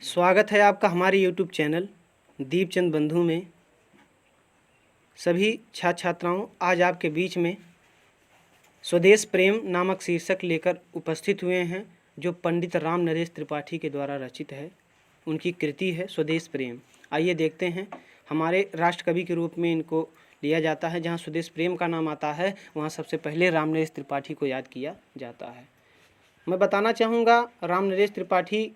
स्वागत है आपका हमारे YouTube चैनल दीपचंद बंधु में। सभी छात्र छात्राओं, आज आपके बीच में स्वदेश प्रेम नामक शीर्षक लेकर उपस्थित हुए हैं, जो पंडित राम नरेश त्रिपाठी के द्वारा रचित है। उनकी कृति है स्वदेश प्रेम। आइए देखते हैं। हमारे राष्ट्रकवि के रूप में इनको लिया जाता है। जहाँ स्वदेश प्रेम का नाम आता है वहाँ सबसे पहले राम नरेश त्रिपाठी को याद किया जाता है। मैं बताना चाहूँगा, राम नरेश त्रिपाठी,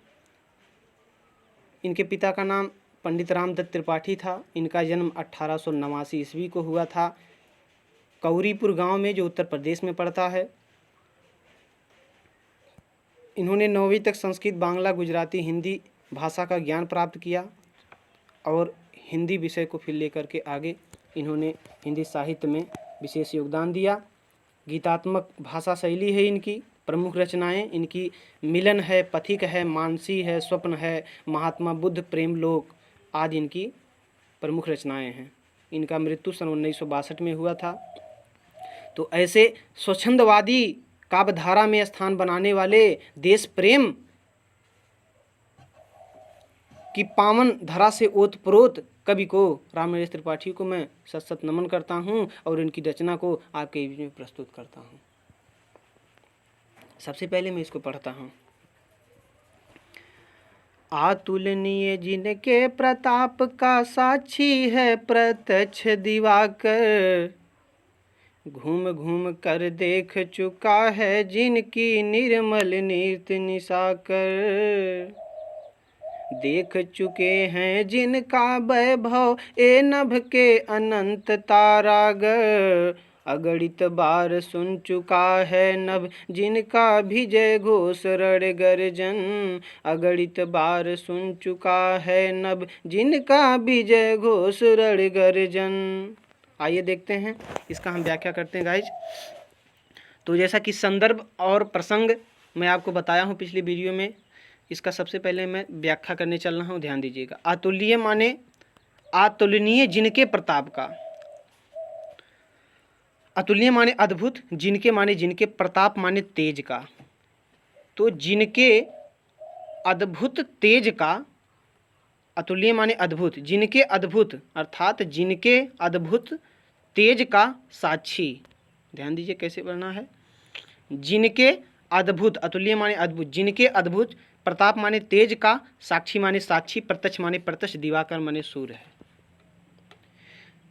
इनके पिता का नाम पंडित रामदत्त त्रिपाठी था। इनका जन्म 1889 ईस्वी को हुआ था, कौरीपुर गांव में, जो उत्तर प्रदेश में पड़ता है। इन्होंने 9वीं तक संस्कृत, बांग्ला, गुजराती, हिंदी भाषा का ज्ञान प्राप्त किया और हिंदी विषय को फिर लेकर के आगे इन्होंने हिंदी साहित्य में विशेष योगदान दिया। गीतात्मक भाषा शैली है इनकी। प्रमुख रचनाएं इनकी मिलन है, पथिक है, मानसी है, स्वप्न है, महात्मा बुद्ध, प्रेमलोक आदि इनकी प्रमुख रचनाएं हैं। इनका मृत्यु सन 1962 में हुआ था। तो ऐसे स्वच्छंदवादी काव्यधारा में स्थान बनाने वाले देश प्रेम की पावन धरा से ओतप्रोत कवि को, राम नरेश त्रिपाठी को, मैं सत सत नमन करता हूँ और इनकी रचना को आपके बीच में प्रस्तुत करता हूँ। सबसे पहले मैं इसको पढ़ता हूँ। अतुलनीय जिनके प्रताप का साक्षी है प्रत्यक्ष दिवाकर, घूम घूम कर देख चुका है जिनकी निर्मल नीत निशाकर। देख चुके हैं जिनका वैभव ए नभ के अनंत तारागर, अगणित बार सुन चुका है नभ जिनका विजय घोष रण गर्जन, अगणित बार सुन चुका है नभ जिनका विजय घोष रण गर्जन। आइए देखते हैं, इसका हम व्याख्या करते हैं गाइज। तो जैसा कि संदर्भ और प्रसंग मैं आपको बताया हूँ पिछली वीडियो में, इसका सबसे पहले मैं व्याख्या करने चल रहा हूँ, ध्यान दीजिएगा। अतुल्य माने अतुलनीय जिनके प्रताप का, अतुल्य माने अद्भुत, जिनके माने जिनके, प्रताप माने तेज का। तो जिनके अद्भुत तेज का, अतुल्य माने अद्भुत, जिनके अद्भुत अर्थात जिनके अद्भुत तेज का साक्षी। ध्यान दीजिए कैसे पढ़ना है। जिनके अद्भुत, अतुल्य माने अद्भुत, जिनके अद्भुत, प्रताप माने तेज का, साक्षी माने साक्षी, प्रत्यक्ष माने प्रत्यक्ष, दिवाकर माने सूर्य है।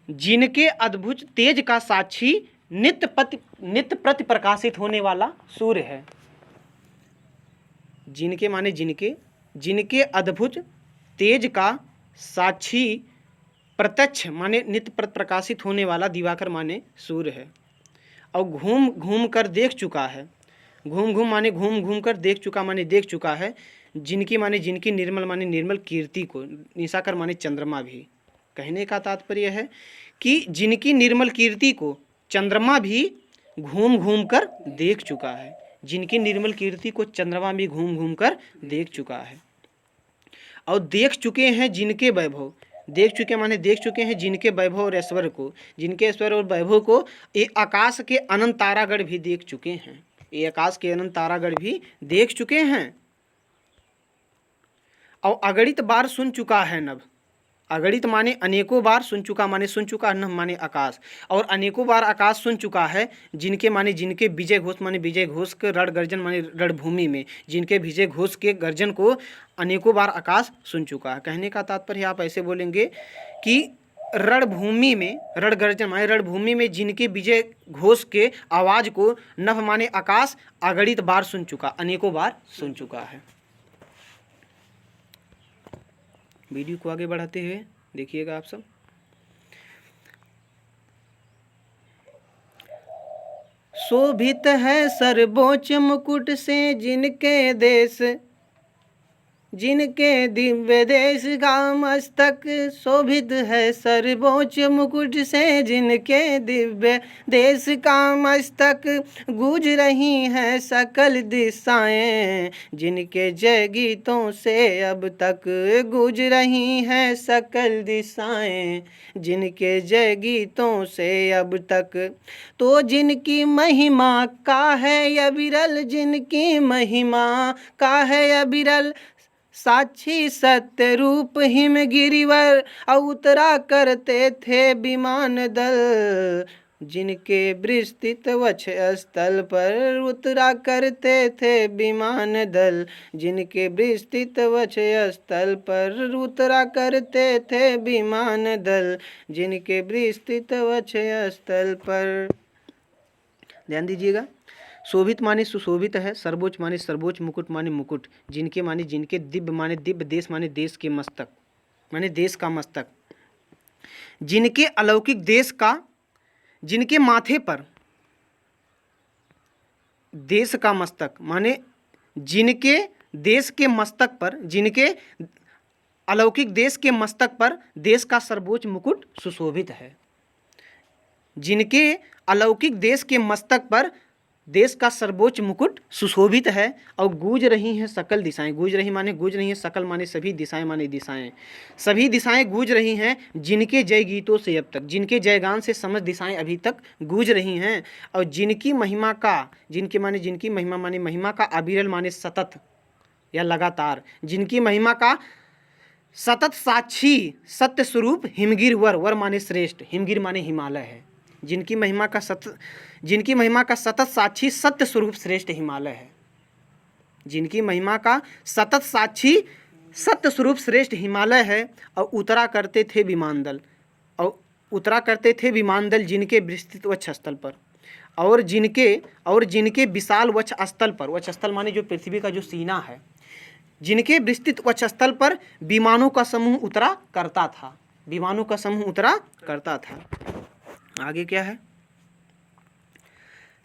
जिनके अद्भुत तेज का साक्षी, नित्य प्रति प्रकाशित होने वाला सूर्य है। जिनके माने जिनके, जिनके अद्भुत तेज का साक्षी, प्रत्यक्ष माने नित्य प्रति प्रकाशित होने वाला, दिवाकर माने सूर्य है। और घूम घूम कर देख चुका है। घूम घूम माने घूम घूम कर, देख चुका माने देख चुका है। जिनकी माने जिनकी, निर्मल माने निर्मल, कीर्ति को, निशाकर माने चंद्रमा भी। कहने का तात्पर्य है कि जिनकी निर्मल कीर्ति को चंद्रमा भी घूम घूम कर देख चुका है। जिनकी निर्मल कीर्ति को चंद्रमा भी घूम घूम कर देख चुका है। और देख चुके हैं जिनके वैभव, देख चुके माने देख चुके हैं जिनके वैभव और ऐश्वर्य को, जिनके ऐश्वर्य और वैभव को ये आकाश के अनंत तारागढ़ भी देख चुके हैं। ये आकाश के अनंत तारागढ़ भी देख चुके हैं। और अगणित बार सुन चुका है नभ। अगणित माने अनेकों बार, सुन चुका माने सुन चुका, नभ माने आकाश। और अनेकों बार आकाश सुन चुका है। जिनके माने जिनके, विजय घोष माने विजय घोष के, रण गर्जन माने रणभूमि में, जिनके विजय घोष के गर्जन को अनेकों बार आकाश सुन चुका है। कहने का तात्पर्य आप ऐसे बोलेंगे कि रणभूमि में, रण गर्जन माने रणभूमि में जिनके विजय घोष के आवाज को नभ माने आकाश अगणित बार सुन चुका, अनेकों बार सुन चुका है। वीडियो को आगे बढ़ाते हुए देखिएगा आप सब। शोभित है सर्वोच्च मुकुट से जिनके देश, जिनके दिव्य देश का मस्तक। शोभित है सर्वोच्च मुकुट से जिनके दिव्य देश का मस्तक। गूंज रही हैं सकल दिशाएं जिनके जय गीतों से अब तक। गूंज रही हैं सकल दिशाएं जिनके जय गीतों से अब तक। तो जिनकी महिमा का है अविरल, जिनकी महिमा का है अविरल, साक्षी सत्य रूप हिमगिरिवर, उतरा करते थे विमान दल। जिनके विस्तृत वक्ष स्थल पर उतरा करते थे विमान दल। जिनके विस्तृत वक्ष स्थल पर उतरा करते थे विमान दल। जिनके विस्तृत वक्ष स्थल पर। ध्यान दीजिएगा, शोभित माने सुशोभित है, सर्वोच्च माने सर्वोच्च, मुकुट माने मुकुट, जिनके माने जिनके, दिव्य माने दिव्य, देश माने देश के मस्तक माने देश का मस्तक, जिनके अलौकिक देश का, जिनके माथे पर देश का मस्तक माने जिनके देश के मस्तक पर, जिनके अलौकिक देश के मस्तक पर देश का सर्वोच्च मुकुट सुशोभित है। जिनके अलौकिक देश के मस्तक पर देश का सर्वोच्च मुकुट सुशोभित है। और गूंज रही हैं सकल दिशाएं, गूंज रही माने गूंज रही हैं, सकल माने सभी, दिशाएं माने दिशाएं, सभी दिशाएं गूंज रही हैं जिनके जय गीतों से अब तक, जिनके जयगान से समस्त दिशाएं अभी तक गूंज रही हैं। और जिनकी महिमा का, जिनके माने जिनकी महिमा माने महिमा का, अविरल माने सतत या लगातार, जिनकी महिमा का सतत साक्षी सत्य स्वरूप हिमगिर वर, वर माने श्रेष्ठ, हिमगिर माने हिमालय है। जिनकी महिमा का सतत साक्षी सत्य स्वरूप श्रेष्ठ हिमालय है। जिनकी महिमा का सतत साक्षी सत्य स्वरूप श्रेष्ठ हिमालय है। और उतरा करते थे विमान दल, और उतरा करते थे विमान दल जिनके विस्तृत वक्ष स्थल पर, और जिनके विशाल वक्ष स्थल पर, वक्ष स्थल माने जो पृथ्वी का जो सीना है, जिनके विस्तृत वक्ष स्थल पर विमानों का समूह उतरा करता था, विमानों का समूह उतरा करता था। आगे क्या है?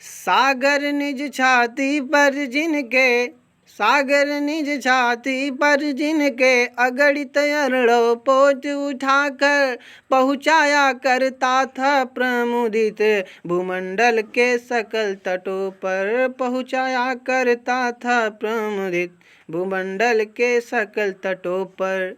सागर निज छाती पर जिनके, सागर निज छाती पर जिनके, अगणित अरड़ों पोत उठाकर पहुँचाया करता था प्रमुदित भूमंडल के सकल तटों पर, पहुँचाया करता था प्रमुदित भूमंडल के सकल तटों पर।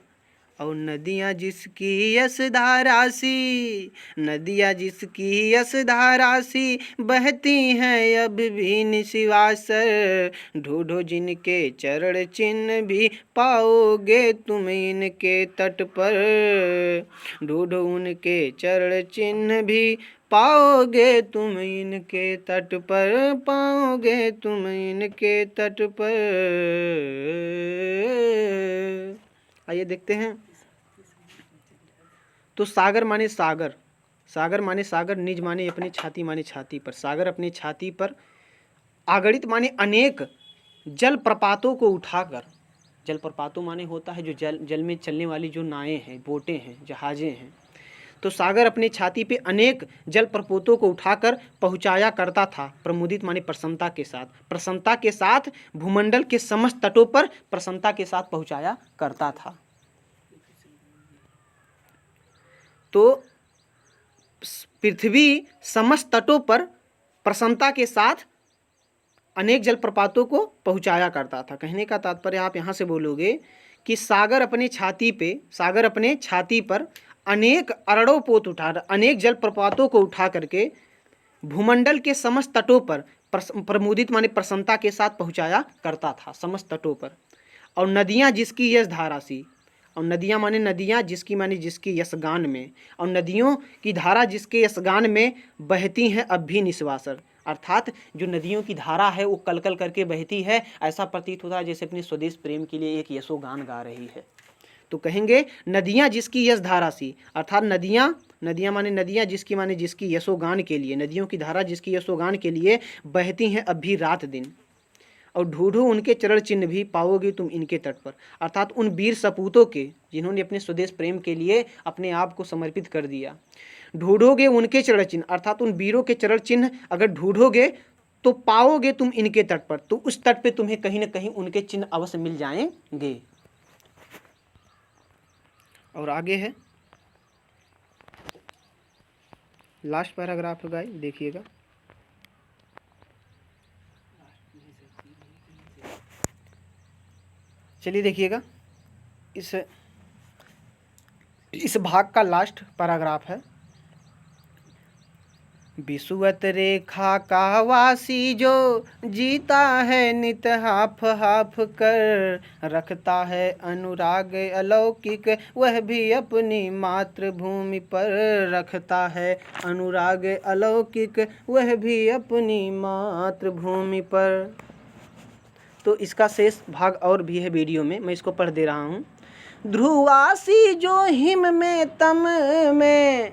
और नदियाँ जिसकी यश धारा सी, नदियाँ जिसकी यश धारा सी, बहती हैं अब भी निशिवासर। ढूंढो जिनके चरण चिन्ह भी पाओगे तुम इनके तट पर। ढूंढो उनके चरण चिन्ह भी पाओगे तुम इनके तट पर, पाओगे तुम इनके तट पर। आइए देखते हैं। तो सागर माने सागर, सागर माने सागर, निज माने अपनी छाती माने छाती पर, सागर अपनी छाती पर, आगणित माने अनेक जल प्रपातों को उठाकर, जल प्रपातों माने होता है जो जल में चलने वाली जो नावें हैं, बोटें हैं, जहाजें हैं। तो सागर अपनी छाती पे अनेक जल प्रपातों को उठाकर पहुँचाया करता था, प्रमुदित माने प्रसन्नता के साथ, प्रसन्नता के साथ भूमंडल के समस्त तटों पर प्रसन्नता के साथ पहुँचाया करता था। तो पृथ्वी समस्त तटों पर प्रसन्नता के साथ अनेक जलप्रपातों को पहुंचाया करता था। कहने का तात्पर्य आप यहाँ से बोलोगे कि सागर अपने छाती पर अनेक अरड़ों पोत उठा, अनेक जलप्रपातों को उठा करके भूमंडल के समस्त तटों पर प्रमुदित माने प्रसन्नता के साथ पहुंचाया करता था, समस्त तटों पर। और नदियाँ जिसकी यश धारा सी, और नदियाँ माने नदियाँ जिसकी माने जिसकी यशगान में, और नदियों की धारा जिसके यशगान में बहती हैं अब भी निस्वासर, अर्थात जो नदियों की धारा है वो कलकल करके बहती है, ऐसा प्रतीत होता है जैसे अपने स्वदेश प्रेम के लिए एक यशोगान गा रही है। तो कहेंगे नदियाँ जिसकी यश धारा सी, अर्थात नदियाँ माने नदियाँ जिसकी माने जिसकी यशोगान के लिए, नदियों की धारा जिसकी यशोगान के लिए बहती हैं अब भी रात दिन। और ढूंढो उनके चरण चिन्ह भी पाओगे तुम इनके तट पर, अर्थात उन वीर सपूतों के जिन्होंने अपने स्वदेश प्रेम के लिए अपने आप को समर्पित कर दिया। ढूंढोगे उनके चरण चिन्ह, अर्थात उन वीरों के चरण चिन्ह अगर ढूंढोगे तो पाओगे तुम इनके तट पर, तो उस तट पे तुम्हें कहीं ना कहीं उनके चिन्ह अवश्य मिल जाएंगे। और आगे है लास्ट पैराग्राफ है गाइस, देखिएगा। चलिए देखिएगा, इस भाग का लास्ट पैराग्राफ है। विषुवत रेखा का वासी जो जीता है नित हाफ हाफ कर, रखता है अनुराग अलौकिक वह भी अपनी मातृभूमि पर, रखता है अनुराग अलौकिक वह भी अपनी मातृभूमि पर। तो इसका शेष भाग और भी है वीडियो में, मैं इसको पढ़ दे रहा हूँ। ध्रुवासी जो हिम में तम में